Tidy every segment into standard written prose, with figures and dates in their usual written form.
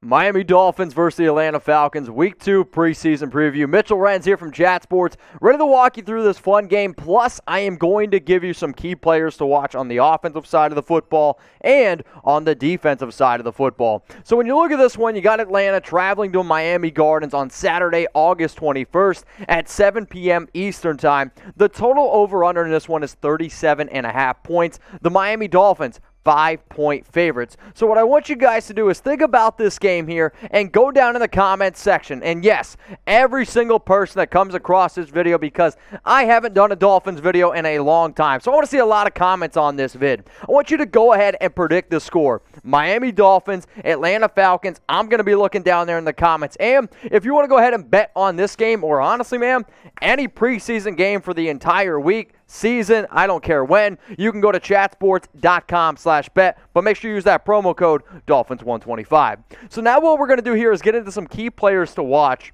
Miami Dolphins versus the Atlanta Falcons, Week 2 preseason preview. Mitchell Renz here from Chat Sports, ready to walk you through this fun game. Plus, I am going to give you some key players to watch on the offensive side of the football and on the defensive side of the football. So when you look at this one, you got Atlanta traveling to Miami Gardens on Saturday, August 21st at 7 p.m. Eastern Time. The total over-under in this one is 37.5 points. The Miami Dolphins, 5-point favorites. So what I want you guys to do is think about this game here and go down in the comments section. And yes, every single person that comes across this video, because I haven't done a Dolphins video in a long time. So I want to see a lot of comments on this vid. I want you to go ahead and predict the score. Miami Dolphins, Atlanta Falcons. I'm going to be looking down there in the comments. And if you want to go ahead and bet on this game, or honestly, man, any preseason game for the entire week, season, I don't care when, you can go to chatsports.com/bet, but make sure you use that promo code Dolphins125. So now what we're going to do here is get into some key players to watch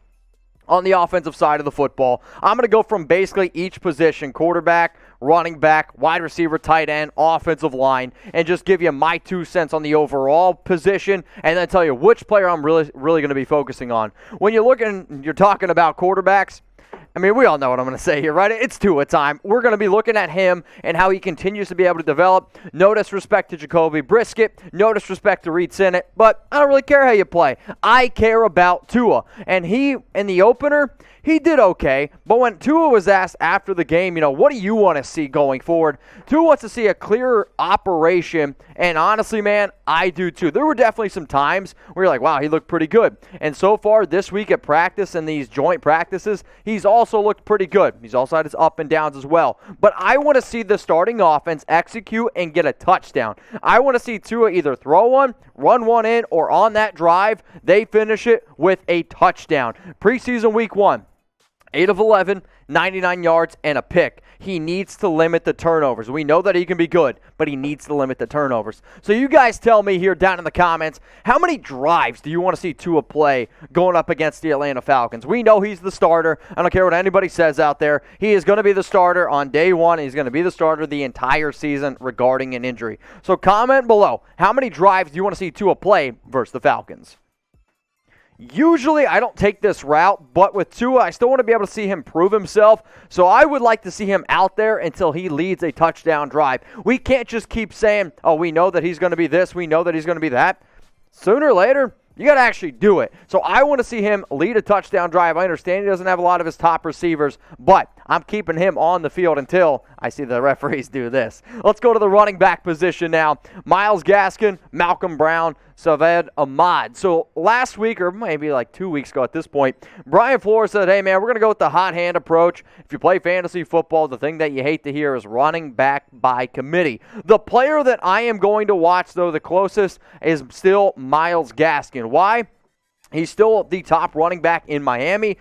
on the offensive side of the football. I'm going to go from basically each position: quarterback, running back, wide receiver, tight end, offensive line, and just give you my 2 cents on the overall position, and then tell you which player I'm really going to be focusing on. When you're talking about quarterbacks, I mean, we all know what I'm going to say here, right? It's Tua time. We're going to be looking at him and how he continues to be able to develop. No disrespect to Jacoby Brissett. No disrespect to Reed Sinnett. But I don't really care how you play. I care about Tua. And he, in the opener, he did okay. But when Tua was asked after the game, what do you want to see going forward? Tua wants to see a clearer operation. And honestly, man, I do too. There were definitely some times where you're like, wow, he looked pretty good. And so far this week at practice and these joint practices, he's also looked pretty good. He's also had his up and downs as well. But I want to see the starting offense execute and get a touchdown. I want to see Tua either throw one, run one in, or on that drive, they finish it with a touchdown. Preseason week 1. 8 of 11, 99 yards, and a pick. He needs to limit the turnovers. We know that he can be good, but he needs to limit the turnovers. So you guys tell me here down in the comments, how many drives do you want to see Tua play going up against the Atlanta Falcons? We know he's the starter. I don't care what anybody says out there. He is going to be the starter on day 1. He's going to be the starter the entire season regarding an injury. So comment below, how many drives do you want to see Tua play versus the Falcons? Usually, I don't take this route, but with Tua, I still want to be able to see him prove himself. So I would like to see him out there until he leads a touchdown drive. We can't just keep saying, oh, we know that he's going to be this, we know that he's going to be that. Sooner or later, you got to actually do it. So I want to see him lead a touchdown drive. I understand he doesn't have a lot of his top receivers, but I'm keeping him on the field until I see the referees do this. Let's go to the running back position now. Myles Gaskin, Malcolm Brown, Saved Ahmad. So last week, or maybe like 2 weeks ago at this point, Brian Flores said, hey man, we're going to go with the hot hand approach. If you play fantasy football, the thing that you hate to hear is running back by committee. The player that I am going to watch, though, the closest is still Myles Gaskin. Why? He's still the top running back in Miami,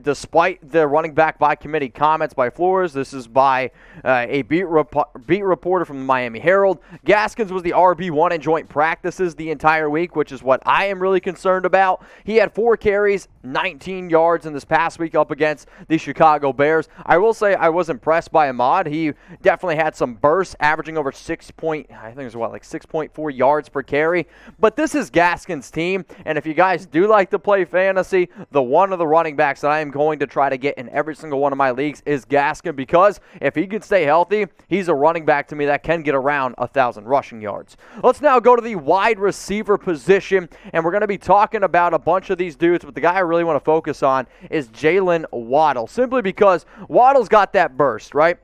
despite the running back by committee comments by Flores. This is by a beat reporter from the Miami Herald. Gaskins was the RB1 in joint practices the entire week, which is what I am really concerned about. He had 4 carries, 19 yards in this past week up against the Chicago Bears. I will say I was impressed by Ahmad. He definitely had some bursts, averaging over 6.4 yards per carry. But this is Gaskins' team, and if you guys do like to play fantasy, one of the running backs that I am going to try to get in every single one of my leagues is Gaskin, because if he can stay healthy, he's a running back to me that can get around 1,000 rushing yards. Let's now go to the wide receiver position, and we're going to be talking about a bunch of these dudes, but the guy I really want to focus on is Jaylen Waddle, simply because Waddle's got that burst, right?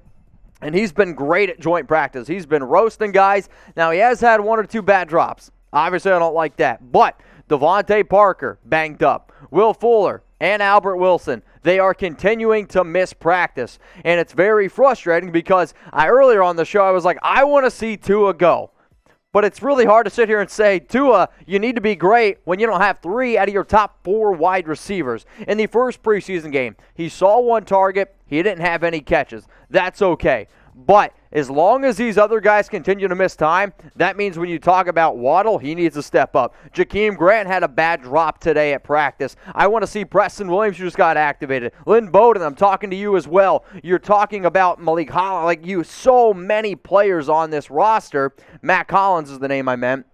And he's been great at joint practice. He's been roasting guys. Now, he has had 1 or 2 bad drops. Obviously, I don't like that, but Devontae Parker, banged up. Will Fuller and Albert Wilson, they are continuing to miss practice. And it's very frustrating because earlier on the show, I was like, I want to see Tua go. But it's really hard to sit here and say, Tua, you need to be great when you don't have 3 out of your top 4 wide receivers. In the first preseason game, he saw 1 target. He didn't have any catches. That's okay. But as long as these other guys continue to miss time, that means when you talk about Waddle, he needs to step up. Jakeem Grant had a bad drop today at practice. I want to see Preston Williams, who just got activated. Lynn Bowden, I'm talking to you as well. You're talking about Malik Holland. So many players on this roster. Matt Collins is the name I meant.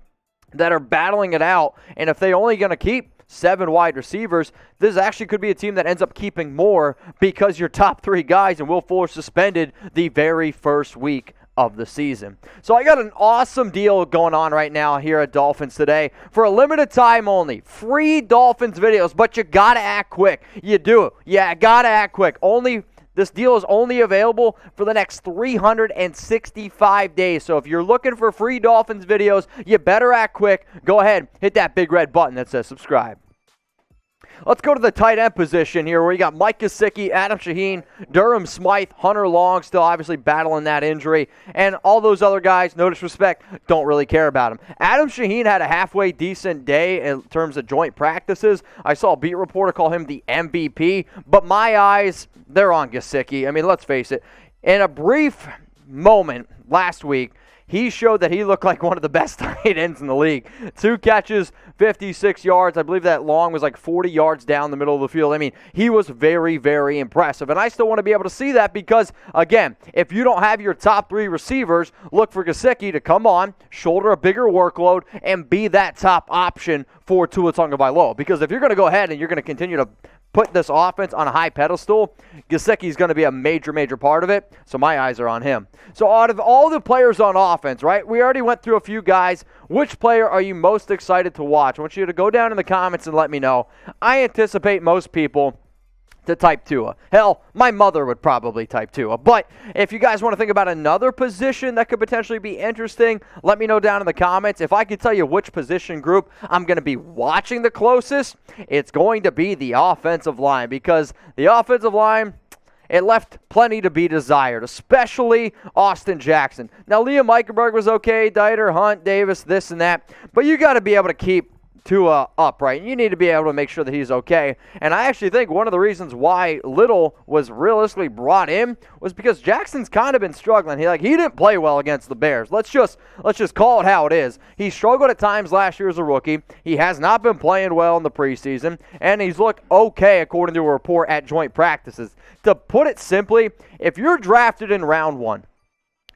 that are battling it out. And if they only going to keep 7 wide receivers, this actually could be a team that ends up keeping more because your top 3 guys and Will Fuller suspended the very first week of the season. So I got an awesome deal going on right now here at Dolphins Today for a limited time only. Free Dolphins videos, but you got to act quick. You do. Yeah, got to act quick. This deal is only available for the next 365 days. So if you're looking for free Dolphins videos, you better act quick. Go ahead, hit that big red button that says subscribe. Let's go to the tight end position here where you got Mike Gesicki, Adam Shaheen, Durham Smythe, Hunter Long still obviously battling that injury, and all those other guys, no disrespect, don't really care about him. Adam Shaheen had a halfway decent day in terms of joint practices. I saw a beat reporter call him the MVP, but my eyes, they're on Gesicki. I mean, let's face it. In a brief moment last week, he showed that he looked like one of the best tight ends in the league. 2 catches, 56 yards. I believe that Long was like 40 yards down the middle of the field. I mean, he was very, very impressive. And I still want to be able to see that because, again, if you don't have your top 3 receivers, look for Gesicki to come on, shoulder a bigger workload, and be that top option for Tua Tagovailoa. Because if you're going to go ahead and you're going to continue to put this offense on a high pedestal, Gesicki is going to be a major, major part of it, so my eyes are on him. So out of all the players on offense, right, we already went through a few guys. Which player are you most excited to watch? I want you to go down in the comments and let me know. I anticipate most people to type Tua. Hell, my mother would probably type Tua. But if you guys want to think about another position that could potentially be interesting, let me know down in the comments. If I could tell you which position group I'm going to be watching the closest, it's going to be the offensive line, because the offensive line, it left plenty to be desired, especially Austin Jackson. Now, Liam Eichenberg was okay, Dieter, Hunt, Davis, this and that, but you got to be able to keep Tua up, right? You need to be able to make sure that he's okay. And I actually think one of the reasons why Little was realistically brought in was because Jackson's kind of been struggling. He didn't play well against the Bears. Let's just call it how it is. He struggled at times last year as a rookie. He has not been playing well in the preseason, and he's looked okay according to a report at joint practices. To put it simply, if you're drafted in round 1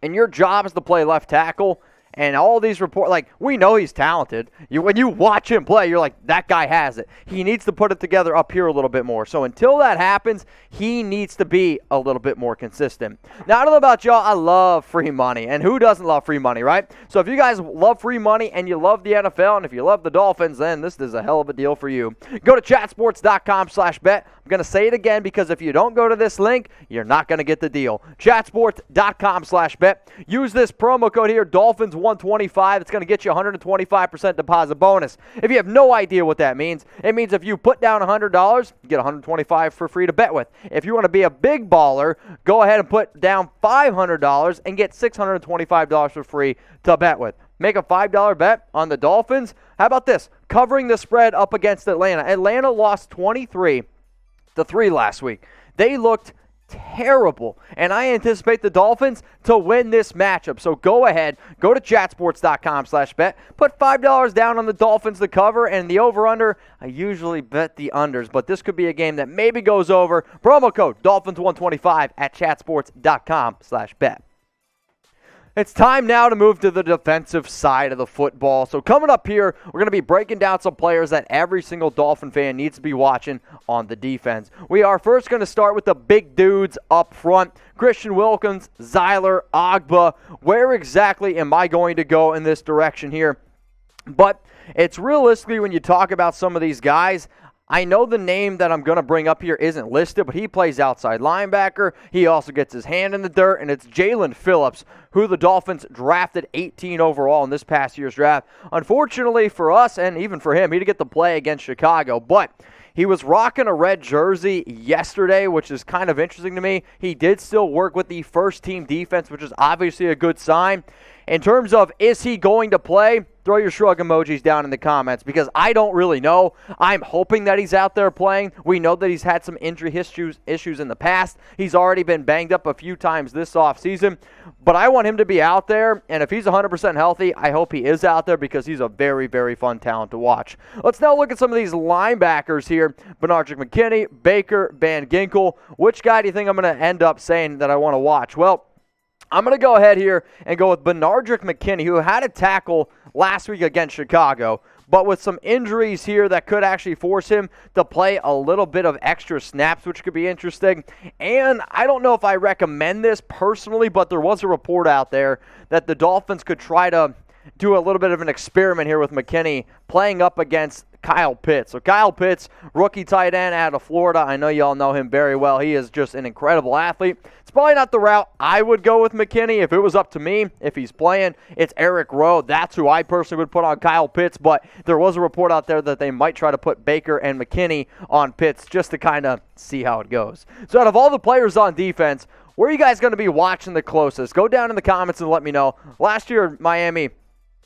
and your job is to play left tackle, and all these reports, we know he's talented. When you watch him play, you're like, that guy has it. He needs to put it together up here a little bit more. So until that happens, he needs to be a little bit more consistent. Now, I don't know about y'all, I love free money. And who doesn't love free money, right? So if you guys love free money and you love the NFL, and if you love the Dolphins, then this is a hell of a deal for you. Go to chatsports.com/bet. I'm going to say it again because if you don't go to this link, you're not going to get the deal. Chatsports.com/bet. Use this promo code here, Dolphins125. It's going to get you a 125% deposit bonus. If you have no idea what that means, it means if you put down $100, you get $125 for free to bet with. If you want to be a big baller, go ahead and put down $500 and get $625 for free to bet with. Make a $5 bet on the Dolphins. How about this? Covering the spread up against Atlanta. Atlanta lost 23-3 last week. They looked terrible, and I anticipate the Dolphins to win this matchup. So go ahead, go to chatsports.com/bet, put $5 down on the Dolphins to cover, and the over-under, I usually bet the unders, but this could be a game that maybe goes over. Promo code Dolphins125 at chatsports.com/bet. It's time now to move to the defensive side of the football. So coming up here, we're going to be breaking down some players that every single Dolphin fan needs to be watching on the defense. We are first going to start with the big dudes up front. Christian Wilkins, Zyler, Ogba. Where exactly am I going to go in this direction here? But it's realistically, when you talk about some of these guys, I know the name that I'm going to bring up here isn't listed, but he plays outside linebacker. He also gets his hand in the dirt, and it's Jaylen Phillips, who the Dolphins drafted 18 overall in this past year's draft. Unfortunately for us, and even for him, he didn't get to play against Chicago, but he was rocking a red jersey yesterday, which is kind of interesting to me. He did still work with the first-team defense, which is obviously a good sign. In terms of, is he going to play? Throw your shrug emojis down in the comments because I don't really know. I'm hoping that he's out there playing. We know that he's had some injury issues in the past. He's already been banged up a few times this offseason. But I want him to be out there, and if he's 100% healthy, I hope he is out there because he's a very, very fun talent to watch. Let's now look at some of these linebackers here. Benardrick McKinney, Baker, Van Ginkel. Which guy do you think I'm going to end up saying that I want to watch? Well, I'm going to go ahead here and go with Benardrick McKinney, who had a tackle last week against Chicago, but with some injuries here that could actually force him to play a little bit of extra snaps, which could be interesting. And I don't know if I recommend this personally, but there was a report out there that the Dolphins could try to do a little bit of an experiment here with McKinney playing up against Kyle Pitts. So Kyle Pitts, rookie tight end out of Florida. I know you all know him very well. He is just an incredible athlete. It's probably not the route I would go with McKinney. If it was up to me, if he's playing, it's Eric Rowe. That's who I personally would put on Kyle Pitts. But there was a report out there that they might try to put Baker and McKinney on Pitts just to kind of see how it goes. So out of all the players on defense, where are you guys going to be watching the closest? Go down in the comments and let me know. Last year, Miami,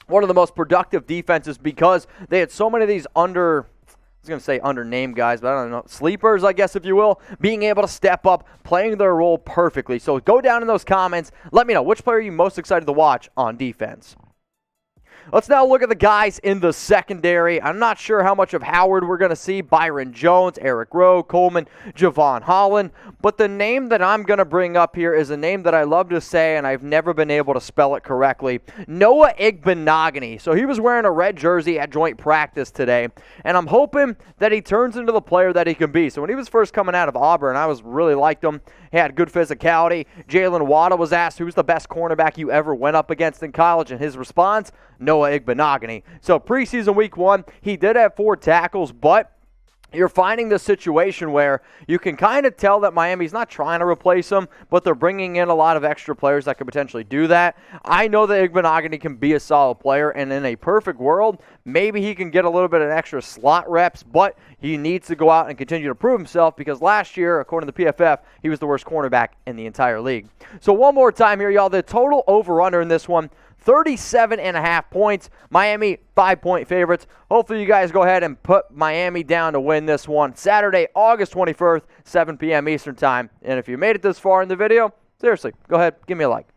one of the most productive defenses because they had so many of these undernamed guys, but I don't know, sleepers, I guess, if you will, being able to step up, playing their role perfectly. So go down in those comments. Let me know, which player are you most excited to watch on defense? Let's now look at the guys in the secondary. I'm not sure how much of Howard we're going to see. Byron Jones, Eric Rowe, Coleman, Javon Holland. But the name that I'm going to bring up here is a name that I love to say, and I've never been able to spell it correctly. Noah Igbinoghene. So he was wearing a red jersey at joint practice today, and I'm hoping that he turns into the player that he can be. So when he was first coming out of Auburn, I really liked him. He had good physicality. Jaylen Waddle was asked, who's the best cornerback you ever went up against in college? And his response, Noah Igbinoghene. So preseason week 1, he did have 4 tackles, but you're finding this situation where you can kind of tell that Miami's not trying to replace him, but they're bringing in a lot of extra players that could potentially do that. I know that Igbinoghene can be a solid player, and in a perfect world, maybe he can get a little bit of extra slot reps, but he needs to go out and continue to prove himself because last year, according to the PFF, he was the worst cornerback in the entire league. So one more time here, y'all. The total over-under in this one, 37.5 points. Miami, 5-point favorites. Hopefully you guys go ahead and put Miami down to win this one. Saturday, August 21st, 7 p.m. Eastern Time. And if you made it this far in the video, seriously, go ahead, give me a like.